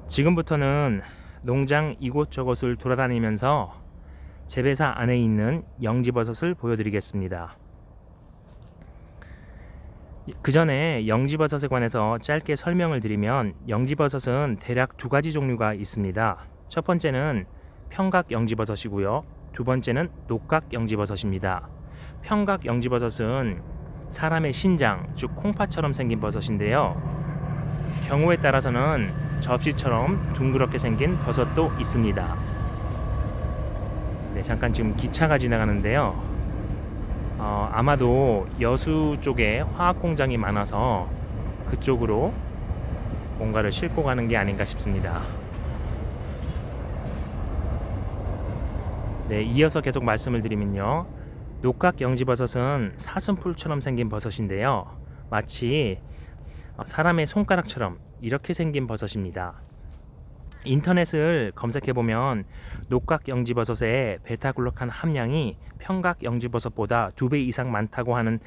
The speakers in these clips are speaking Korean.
지금부터는 농장 이곳저곳을 돌아다니면서 재배사 안에 있는 영지버섯을 보여드리겠습니다. 그 전에 영지버섯에 관해서 짧게 설명을 드리면, 영지버섯은 대략 두 가지 종류가 있습니다. 첫 번째는 평각 영지버섯이고요. 두 번째는 녹각 영지버섯입니다. 평각 영지버섯은 사람의 신장, 즉 콩팥처럼 생긴 버섯인데요. 경우에 따라서는 접시처럼 둥그렇게 생긴 버섯도 있습니다. 네, 잠깐 지금 기차가 지나가는데요. 아마도 여수 쪽에 화학 공장이 많아서 그쪽으로 뭔가를 싣고 가는 게 아닌가 싶습니다. 네, 이어서 계속 말씀을 드리면요. 녹각 영지버섯은 사슴뿔처럼 생긴 버섯인데요. 마치 사람의 손가락처럼 이렇게 생긴 버섯입니다. 인터넷을 검색해보면 녹각 영지버섯의 베타글루칸 함량이 평각 영지버섯보다 2배 이상 많다고 하는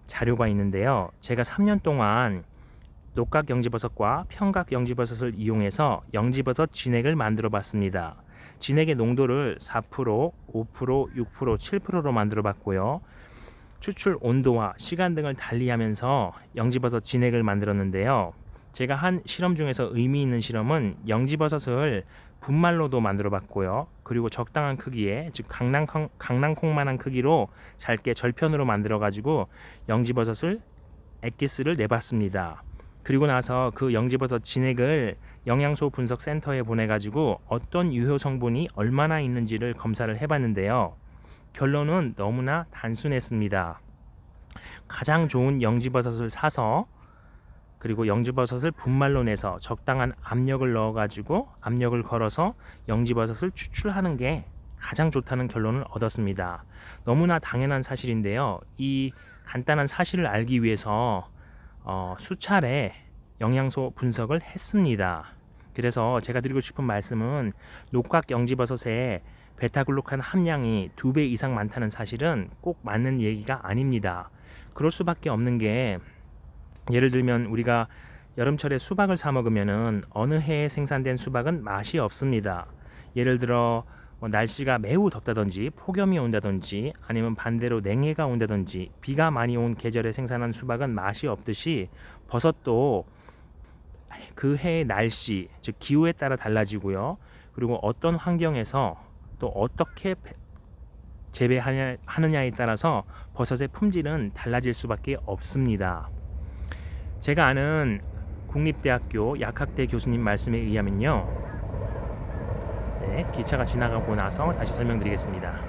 자료가 있는데요. 제가 3년 동안 녹각 영지버섯과 평각 영지버섯을 이용해서 영지버섯 진액을 만들어 봤습니다. 진액의 농도를 4%, 5%, 6%, 7%로 만들어 봤고요. 추출 온도와 시간 등을 달리하면서 영지버섯 진액을 만들었는데요. 제가 한 실험 중에서 의미 있는 실험은 영지버섯을 분말로도 만들어 봤고요. 그리고 적당한 크기에, 즉 강낭콩만한 크기로 잘게 절편으로 만들어 가지고 영지버섯을 액기스를 내봤습니다. 그리고 나서 그 영지버섯 진액을 영양소 분석 센터에 보내 가지고 어떤 유효 성분이 얼마나 있는지를 검사를 해봤는데요. 결론은 너무나 단순했습니다. 가장 좋은 영지버섯을 사서, 그리고 영지버섯을 분말로 내서 적당한 압력을 넣어가지고 압력을 걸어서 영지버섯을 추출하는 게 가장 좋다는 결론을 얻었습니다. 너무나 당연한 사실인데요. 이 간단한 사실을 알기 위해서 수차례 영양소 분석을 했습니다. 그래서 제가 드리고 싶은 말씀은, 녹각 영지버섯의 베타글루칸 함량이 2배 이상 많다는 사실은 꼭 맞는 얘기가 아닙니다. 그럴 수밖에 없는 게, 예를 들면 우리가 여름철에 수박을 사 먹으면은 어느 해에 생산된 수박은 맛이 없습니다. 예를 들어 날씨가 매우 덥다든지 폭염이 온다든지, 아니면 반대로 냉해가 온다든지 비가 많이 온 계절에 생산한 수박은 맛이 없듯이, 버섯도 그 해의 날씨, 즉 기후에 따라 달라지고요. 그리고 어떤 환경에서 또 어떻게 재배하느냐에 따라서 버섯의 품질은 달라질 수밖에 없습니다. 제가 아는 국립대학교 약학대 교수님 말씀에 의하면요. 네, 기차가 지나가고 나서 다시 설명드리겠습니다.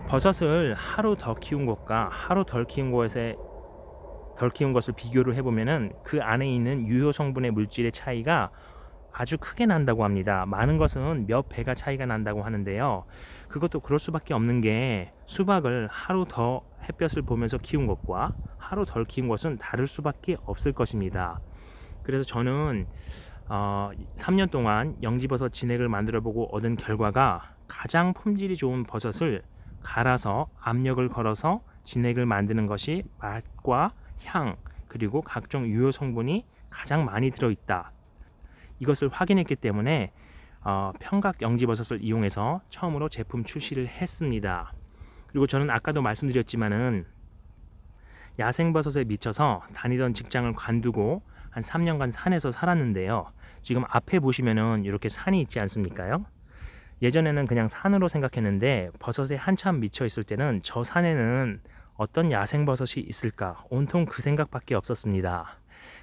버섯을 하루 더 키운 것과 하루 덜 키운 것을 비교를 해보면은 그 안에 있는 유효 성분의 물질의 차이가 아주 크게 난다고 합니다. 많은 것은 몇 배가 차이가 난다고 하는데요. 그것도 그럴 수밖에 없는 게, 수박을 하루 더 햇볕을 보면서 키운 것과 하루 덜 키운 것은 다를 수밖에 없을 것입니다. 그래서 저는 3년 동안 영지버섯 진액을 만들어보고 얻은 결과가, 가장 품질이 좋은 버섯을 갈아서 압력을 걸어서 진액을 만드는 것이 맛과 향, 그리고 각종 유효 성분이 가장 많이 들어있다, 이것을 확인했기 때문에 평각 영지버섯을 이용해서 처음으로 제품 출시를 했습니다. 그리고 저는 아까도 말씀드렸지만은 야생버섯에 미쳐서 다니던 직장을 관두고 한 3년간 산에서 살았는데요. 지금 앞에 보시면은 이렇게 산이 있지 않습니까요? 예전에는 그냥 산으로 생각했는데, 버섯에 한참 미쳐 있을 때는 저 산에는 어떤 야생버섯이 있을까, 온통 그 생각밖에 없었습니다.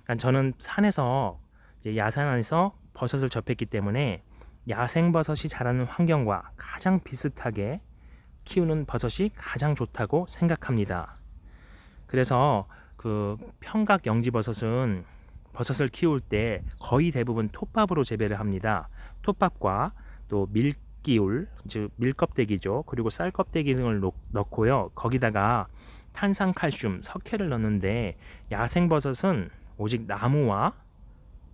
그러니까 저는 산에서, 이제 야산에서 버섯을 접했기 때문에 야생버섯이 자라는 환경과 가장 비슷하게 키우는 버섯이 가장 좋다고 생각합니다. 그래서 그 평각 영지버섯은 버섯을 키울 때 거의 대부분 톱밥으로 재배를 합니다. 톱밥과 또 밀기울, 즉 밀껍데기죠. 그리고 쌀껍데기 등을 넣고요. 거기다가 탄산칼슘, 석회를 넣는데, 야생버섯은 오직 나무와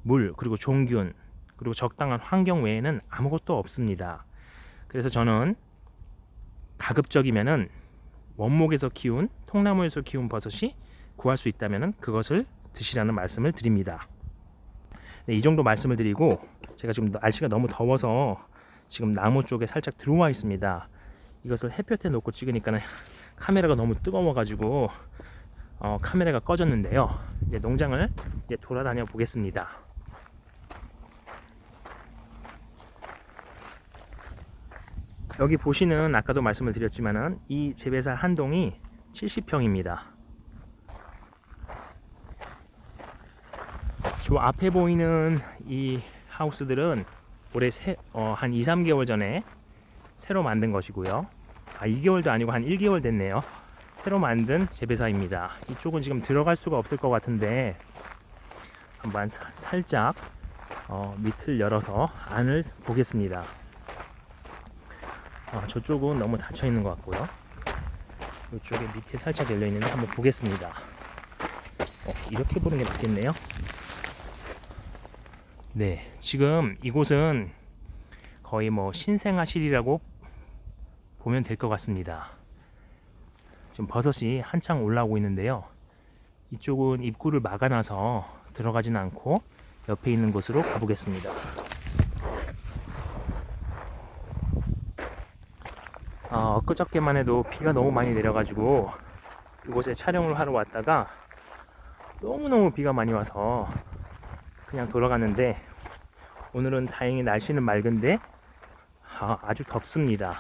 물, 그리고 종균, 그리고 적당한 환경 외에는 아무것도 없습니다. 그래서 저는 가급적이면은 원목에서 키운, 통나무에서 키운 버섯이 구할 수 있다면 그것을 드시라는 말씀을 드립니다. 네, 이 정도 말씀을 드리고, 제가 지금 날씨가 너무 더워서 지금 나무 쪽에 살짝 들어와 있습니다. 이것을 햇볕에 놓고 찍으니까 카메라가 너무 뜨거워가지고 카메라가 꺼졌는데요. 이제 농장을 이제 돌아다녀 보겠습니다. 여기 보시는, 아까도 말씀을 드렸지만은 이 재배사 한 동이 70평입니다. 저 앞에 보이는 이 하우스들은 올해 한 2, 3개월 전에 새로 만든 것이고요. 2개월도 아니고 한 1개월 됐네요. 새로 만든 재배사입니다. 이쪽은 지금 들어갈 수가 없을 것 같은데 한번 살짝 밑을 열어서 안을 보겠습니다. 저쪽은 너무 닫혀 있는 것 같고요. 이쪽에 밑에 살짝 열려 있는데 한번 보겠습니다. 이렇게 보는 게 맞겠네요. 네, 지금 이곳은 거의 신생아실이라고 보면 될 것 같습니다. 지금 버섯이 한창 올라오고 있는데요. 이쪽은 입구를 막아놔서 들어가지는 않고 옆에 있는 곳으로 가보겠습니다. 엊그저께만 해도 비가 너무 많이 내려가지고 이곳에 촬영을 하러 왔다가 너무너무 비가 많이 와서 그냥 돌아갔는데, 오늘은 다행히 날씨는 맑은데 아주 덥습니다.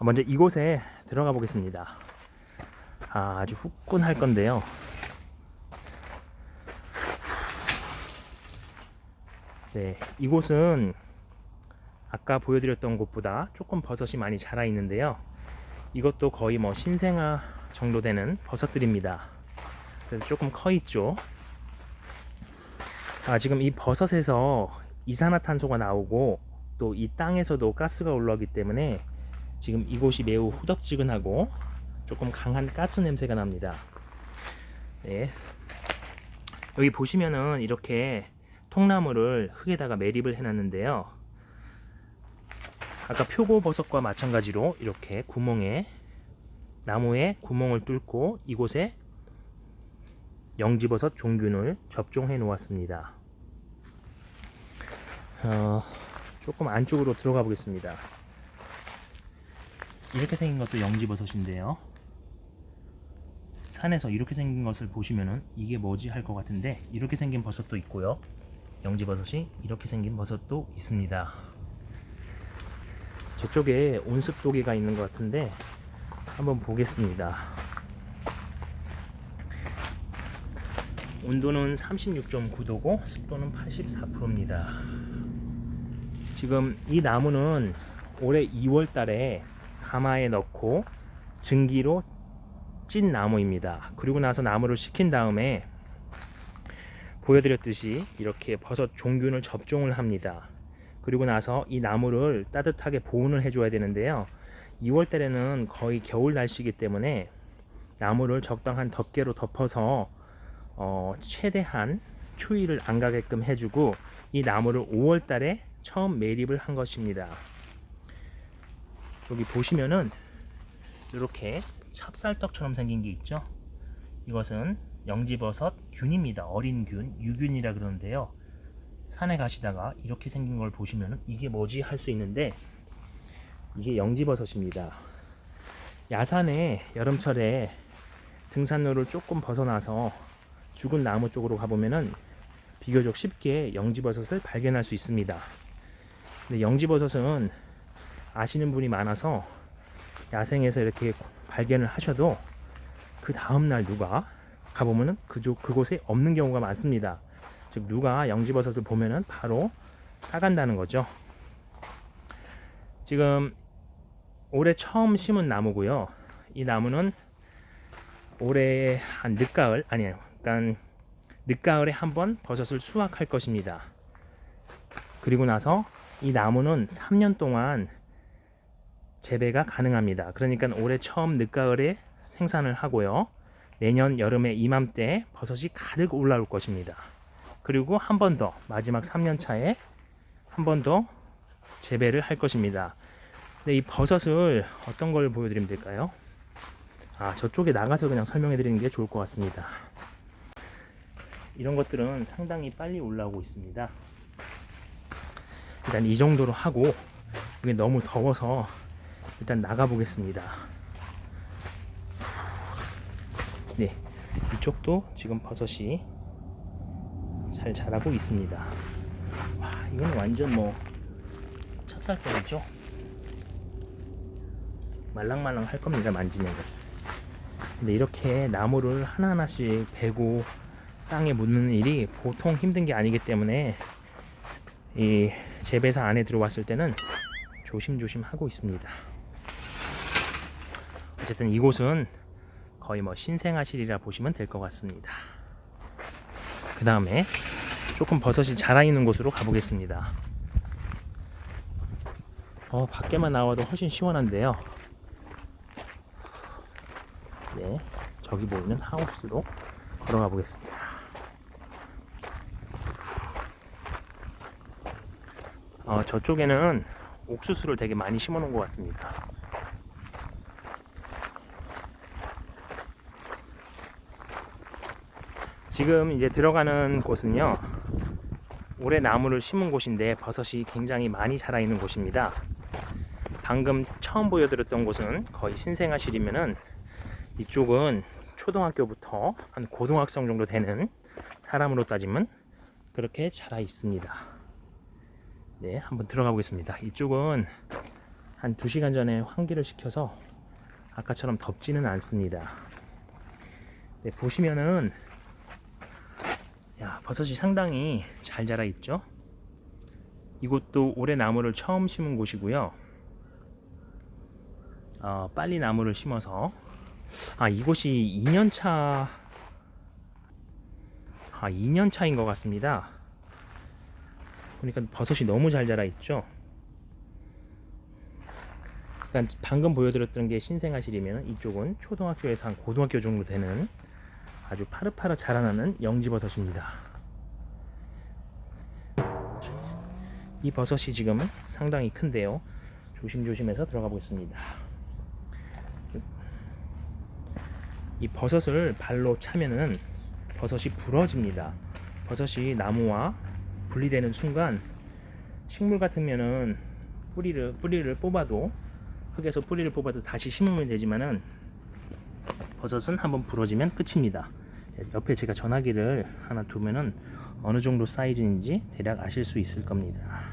먼저 이곳에 들어가 보겠습니다. 아주 후끈할 건데요. 네, 이곳은 아까 보여드렸던 곳보다 조금 버섯이 많이 자라 있는데요. 이것도 거의 신생아 정도 되는 버섯들입니다. 그래서 조금 커 있죠. 지금 이 버섯에서 이산화탄소가 나오고 또 이 땅에서도 가스가 올라오기 때문에 지금 이곳이 매우 후덥지근하고 조금 강한 가스 냄새가 납니다. 네. 여기 보시면은 이렇게 통나무를 흙에다가 매립을 해놨는데요. 아까 표고버섯과 마찬가지로 이렇게 나무에 구멍을 뚫고 이곳에 영지버섯 종균을 접종해 놓았습니다. 조금 안쪽으로 들어가 보겠습니다. 이렇게 생긴 것도 영지버섯인데요. 산에서 이렇게 생긴 것을 보시면은 이게 뭐지 할 것 같은데, 이렇게 생긴 버섯도 있고요. 영지버섯이 이렇게 생긴 버섯도 있습니다. 저쪽에 온습도계가 있는 것 같은데 한번 보겠습니다. 온도는 36.9도고 습도는 84%입니다. 지금 이 나무는 올해 2월 달에 가마에 넣고 증기로 찐 나무입니다. 그리고 나서 나무를 식힌 다음에 보여드렸듯이 이렇게 버섯 종균을 접종을 합니다. 그리고 나서 이 나무를 따뜻하게 보온을 해줘야 되는데요. 2월 달에는 거의 겨울 날씨이기 때문에 나무를 적당한 덮개로 덮어서 최대한 추위를 안 가게끔 해주고, 이 나무를 5월 달에 처음 매립을 한 것입니다. 여기 보시면은 이렇게 찹쌀떡처럼 생긴 게 있죠. 이것은 영지버섯 균입니다. 어린 균, 유균이라 그러는데요. 산에 가시다가 이렇게 생긴 걸 보시면은 이게 뭐지 할 수 있는데, 이게 영지버섯입니다. 야산에 여름철에 등산로를 조금 벗어나서 죽은 나무 쪽으로 가보면은 비교적 쉽게 영지버섯을 발견할 수 있습니다. 근데 영지버섯은 아시는 분이 많아서 야생에서 이렇게 발견을 하셔도 그 다음날 누가 가보면은 그곳에 없는 경우가 많습니다. 즉 누가 영지버섯을 보면은 바로 따간다는 거죠. 지금 올해 처음 심은 나무고요. 이 나무는 올해 한 그러니까 늦가을에 한번 버섯을 수확할 것입니다. 그리고 나서 이 나무는 3년 동안 재배가 가능합니다. 그러니까 올해 처음 늦가을에 생산을 하고요. 내년 여름에 이맘때 버섯이 가득 올라올 것입니다. 그리고 한 번 더 마지막 3년 차에 한 번 더 재배를 할 것입니다. 근데 이 버섯을 어떤 걸 보여드리면 될까요? 저쪽에 나가서 그냥 설명해 드리는 게 좋을 것 같습니다. 이런 것들은 상당히 빨리 올라오고 있습니다. 일단 이 정도로 하고, 이게 너무 더워서 일단 나가 보겠습니다. 네, 이쪽도 지금 버섯이 잘 자라고 있습니다. 와, 이건 완전 뭐 찹쌀떡이죠. 말랑말랑 할 겁니다, 만지면. 근데 이렇게 나무를 하나하나씩 베고 땅에 묻는 일이 보통 힘든 게 아니기 때문에 이 재배사 안에 들어왔을 때는 조심조심 하고 있습니다. 어쨌든 이곳은 거의 뭐 신생아실이라 보시면 될 것 같습니다. 그 다음에 조금 버섯이 자라있는 곳으로 가보겠습니다. 밖에만 나와도 훨씬 시원한데요. 네, 저기 보이는 하우스로 걸어가 보겠습니다. 저쪽에는 옥수수를 되게 많이 심어 놓은 것 같습니다. 지금 이제 들어가는 곳은요, 올해 나무를 심은 곳인데 버섯이 굉장히 많이 자라 있는 곳입니다. 방금 처음 보여드렸던 곳은 거의 신생아실이면은, 이쪽은 초등학교부터 한 고등학생 정도 되는 사람으로 따지면 그렇게 자라 있습니다. 네, 한번 들어가 보겠습니다. 이쪽은 한 2시간 전에 환기를 시켜서 아까처럼 덥지는 않습니다. 네, 보시면은 버섯이 상당히 잘 자라 있죠. 이곳도 올해 나무를 처음 심은 곳이고요. 빨리 나무를 심어서 이곳이 2년 차인 것 같습니다. 보니까 버섯이 너무 잘 자라 있죠. 그러니까 방금 보여드렸던 게 신생아실이면 이쪽은 초등학교에서 한 고등학교 정도 되는 아주 파릇파릇 자라나는 영지버섯입니다. 이 버섯이 지금은 상당히 큰데요. 조심조심해서 들어가 보겠습니다. 이 버섯을 발로 차면은 버섯이 부러집니다. 버섯이 나무와 분리되는 순간, 식물 같으면은 뿌리를 뽑아도, 흙에서 뿌리를 뽑아도 다시 심으면 되지만은 버섯은 한번 부러지면 끝입니다. 옆에 제가 전화기를 하나 두면은 어느 정도 사이즈인지 대략 아실 수 있을 겁니다.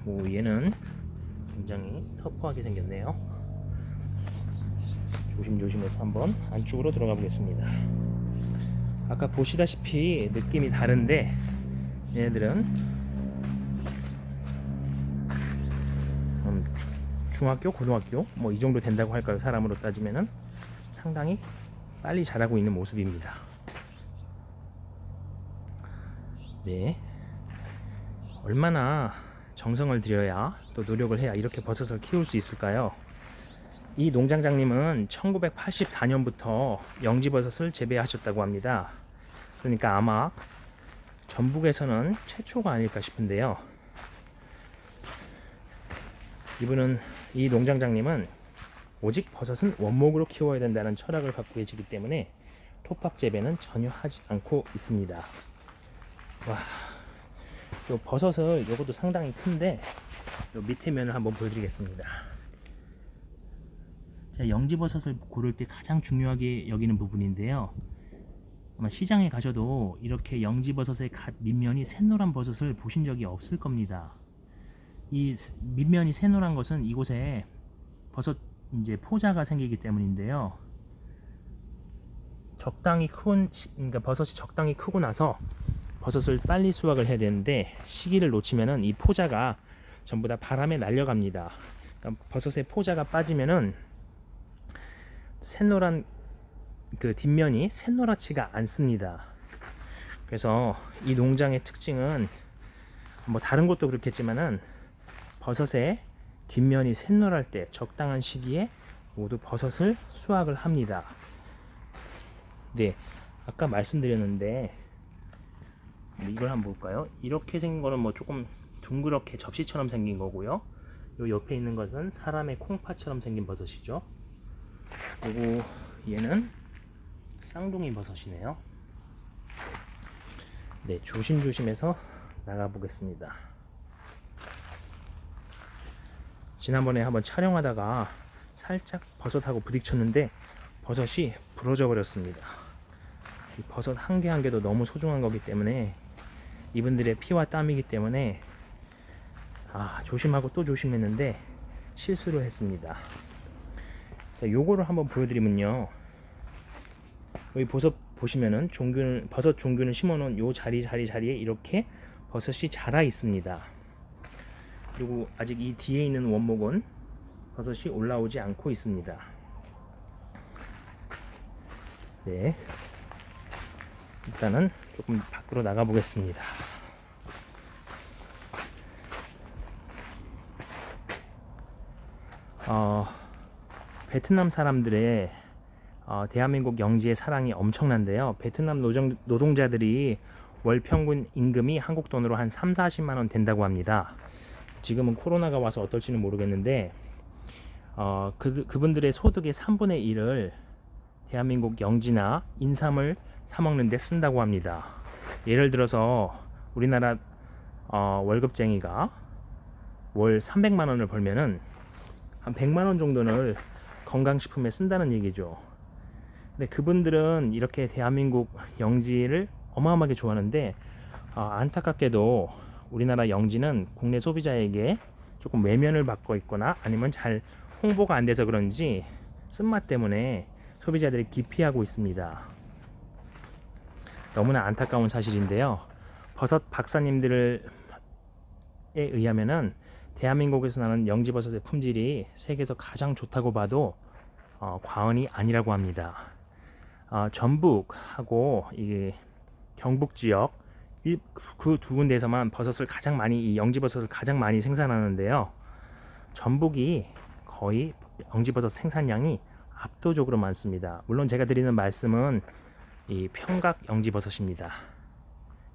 얘는 굉장히 터프하게 생겼네요. 조심조심해서 한번 안쪽으로 들어가 보겠습니다. 아까 보시다시피 느낌이 다른데, 얘네들은 중학교, 고등학교 뭐 이 정도 된다고 할까요? 사람으로 따지면은 상당히 빨리 자라고 있는 모습입니다. 네, 얼마나 정성을 들여야, 또 노력을 해야 이렇게 버섯을 키울 수 있을까요? 이 농장장님은 1984년부터 영지버섯을 재배하셨다고 합니다. 그러니까 아마 전북에서는 최초가 아닐까 싶은데요. 이 농장장님은 오직 버섯은 원목으로 키워야 된다는 철학을 갖고 계시기 때문에 톱밥 재배는 전혀 하지 않고 있습니다. 와, 요 버섯을, 요것도 상당히 큰데 요 밑에 면을 한번 보여드리겠습니다. 제가 영지버섯을 고를 때 가장 중요하게 여기는 부분인데요. 아마 시장에 가셔도 이렇게 영지버섯의 갓 밑면이 샛노란 버섯을 보신 적이 없을 겁니다. 이 밑면이 샛노란 것은 이곳에 버섯 이제 포자가 생기기 때문인데요. 그러니까 버섯이 적당히 크고 나서 버섯을 빨리 수확을 해야 되는데, 시기를 놓치면은 이 포자가 전부 다 바람에 날려갑니다. 그러니까 버섯의 포자가 빠지면은 샛노란 그 뒷면이 샛노랗지가 않습니다. 그래서 이 농장의 특징은 뭐 다른 곳도 그렇겠지만은 버섯의 뒷면이 샛노랄 때 적당한 시기에 모두 버섯을 수확을 합니다. 네, 아까 말씀드렸는데 이걸 한번 볼까요? 이렇게 생긴 거는 뭐 조금 둥그렇게 접시처럼 생긴 거고요. 요 옆에 있는 것은 사람의 콩팥처럼 생긴 버섯이죠. 그리고 얘는 쌍둥이 버섯이네요. 네, 조심조심해서 나가 보겠습니다. 지난번에 한번 촬영하다가 살짝 버섯하고 부딪혔는데 버섯이 부러져 버렸습니다. 이 버섯 한 개 한 개도 너무 소중한 거기 때문에, 이분들의 피와 땀이기 때문에 조심하고 또 조심했는데 실수를 했습니다. 자, 요거를 한번 보여드리면요, 여기 버섯 보시면은 버섯 종균을 심어놓은 요 자리에 이렇게 버섯이 자라 있습니다. 그리고 아직 이 뒤에 있는 원목은 버섯이 올라오지 않고 있습니다. 네, 일단은 조금 밖으로 나가 보겠습니다. 베트남 사람들의 대한민국 영지의 사랑이 엄청난데요. 베트남 노동자들이 월 평균 임금이 한국 돈으로 한 3-40만 원 된다고 합니다. 지금은 코로나가 와서 어떨지는 모르겠는데 그분들의 소득의 3분의 1을 대한민국 영지나 인삼을 사 먹는 데 쓴다고 합니다. 예를 들어서 우리나라 월급쟁이가 월 300만 원을 벌면은 한 100만 원 정도는 건강식품에 쓴다는 얘기죠. 근데 그분들은 이렇게 대한민국 영지를 어마어마하게 좋아하는데, 안타깝게도 우리나라 영지는 국내 소비자에게 조금 외면을 받고 있거나 아니면 잘 홍보가 안 돼서 그런지 쓴맛 때문에 소비자들이 기피하고 있습니다. 너무나 안타까운 사실인데요. 버섯 박사님들에 의하면은 대한민국에서 나는 영지버섯의 품질이 세계에서 가장 좋다고 봐도 과언이 아니라고 합니다. 전북하고 이 경북 지역 그 두 군데에서만 버섯을 가장 많이, 이 영지버섯을 가장 많이 생산하는데요. 전북이 거의 영지버섯 생산량이 압도적으로 많습니다. 물론 제가 드리는 말씀은 이 평각 영지버섯입니다.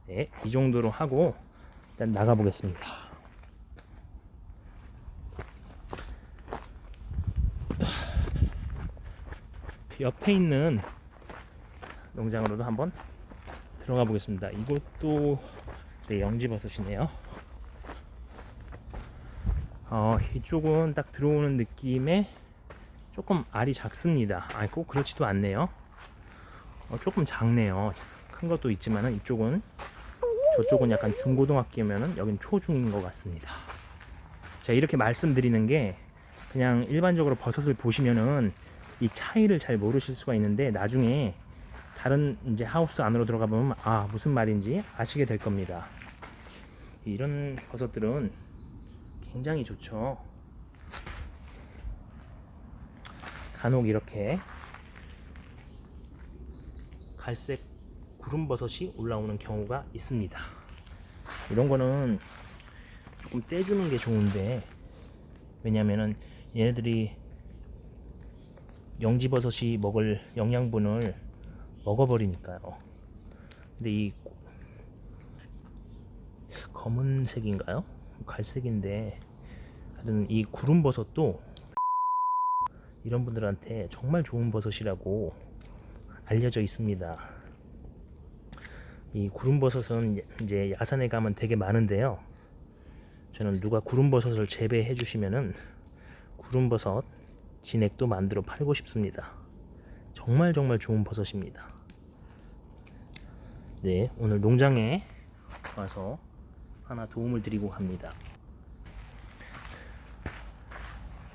네, 이 정도로 하고 일단 나가 보겠습니다. 옆에 있는 농장으로도 한번 들어가 보겠습니다. 이것도 네, 영지버섯이네요. 이쪽은 딱 들어오는 느낌에 조금 알이 작습니다. 꼭 그렇지도 않네요. 조금 작네요. 큰 것도 있지만은 이쪽은, 저쪽은 약간 중고등학교면은 여긴 초중인 것 같습니다. 자, 이렇게 말씀드리는 게 그냥 일반적으로 버섯을 보시면은 이 차이를 잘 모르실 수가 있는데, 나중에 다른 이제 하우스 안으로 들어가 보면 무슨 말인지 아시게 될 겁니다. 이런 버섯들은 굉장히 좋죠. 간혹 이렇게 갈색 구름버섯이 올라오는 경우가 있습니다. 이런 거는 조금 떼주는 게 좋은데, 왜냐면은 얘네들이 영지버섯이 먹을 영양분을 먹어버리니까요. 근데 이 검은색인가요? 갈색인데, 하여튼 이 구름버섯도 이런 분들한테 정말 좋은 버섯이라고 알려져 있습니다. 이 구름버섯은 이제 야산에 가면 되게 많은데요. 저는 누가 구름버섯을 재배해 주시면은 구름버섯 진액도 만들어 팔고 싶습니다. 정말 좋은 버섯입니다. 네, 오늘 농장에 와서 하나 도움을 드리고 갑니다.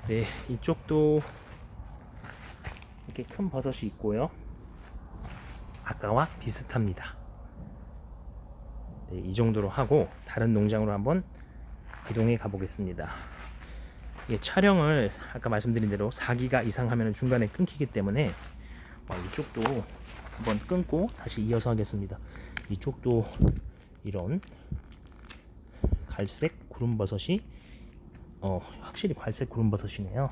네, 이쪽도 이렇게 큰 버섯이 있고요. 아까와 비슷합니다. 네, 이 정도로 하고 다른 농장으로 한번 이동해 가보겠습니다. 촬영을 아까 말씀드린 대로 4기가 이상 하면 중간에 끊기기 때문에 이쪽도 한번 끊고 다시 이어서 하겠습니다. 이쪽도 이런 갈색 구름버섯이 확실히 갈색 구름버섯이네요.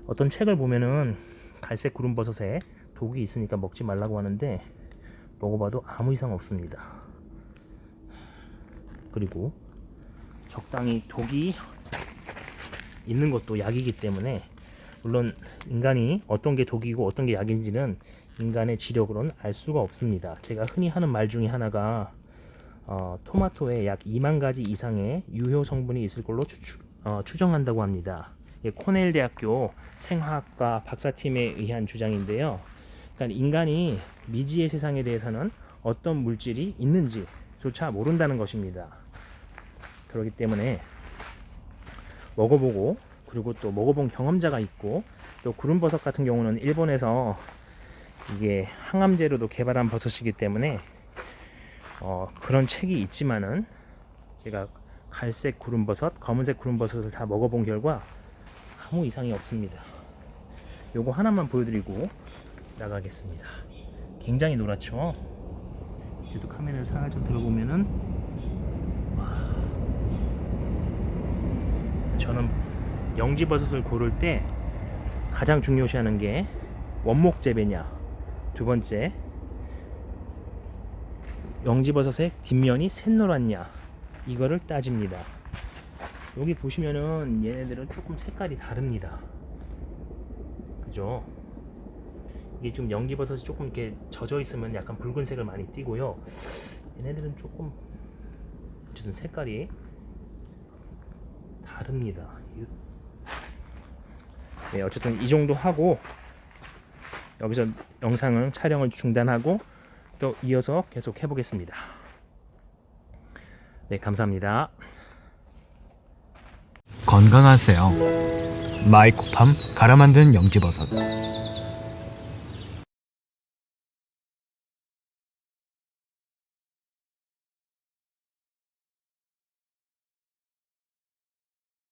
어떤 책을 보면은 갈색 구름버섯에 독이 있으니까 먹지 말라고 하는데 먹어봐도 아무 이상 없습니다. 그리고 적당히 독이 있는 것도 약이기 때문에, 물론 인간이 어떤 게 독이고 어떤 게 약인지는 인간의 지력으로는 알 수가 없습니다. 제가 흔히 하는 말 중에 하나가 토마토에 약 2만 가지 이상의 유효 성분이 있을 걸로 추정한다고 합니다. 코넬 대학교 생화학과 박사팀에 의한 주장인데요. 그러니까 인간이 미지의 세상에 대해서는 어떤 물질이 있는지조차 모른다는 것입니다. 그렇기 때문에 먹어보고, 그리고 또 먹어본 경험자가 있고, 또 구름버섯 같은 경우는 일본에서 이게 항암제로도 개발한 버섯이기 때문에 그런 책이 있지만은, 제가 갈색 구름버섯, 검은색 구름버섯을 다 먹어본 결과 아무 이상이 없습니다. 요거 하나만 보여드리고 나가겠습니다. 굉장히 노랗죠? 뒤도 카메라를 살짝 들어보면은, 저는 영지버섯을 고를 때 가장 중요시하는 게 원목 재배냐, 두 번째 영지버섯의 뒷면이 샛노랗냐, 이거를 따집니다. 여기 보시면은 얘네들은 조금 색깔이 다릅니다. 그죠? 이게 좀 영지버섯이 조금 이렇게 젖어 있으면 약간 붉은색을 많이 띠고요. 얘네들은 조금 어쨌든 색깔이 다릅니다. 네, 어쨌든 이 정도 하고 여기서 영상을 촬영을 중단하고 또 이어서 계속 해보겠습니다. 네, 감사합니다. 건강하세요. 마이코팜 갈아 만든 영지버섯.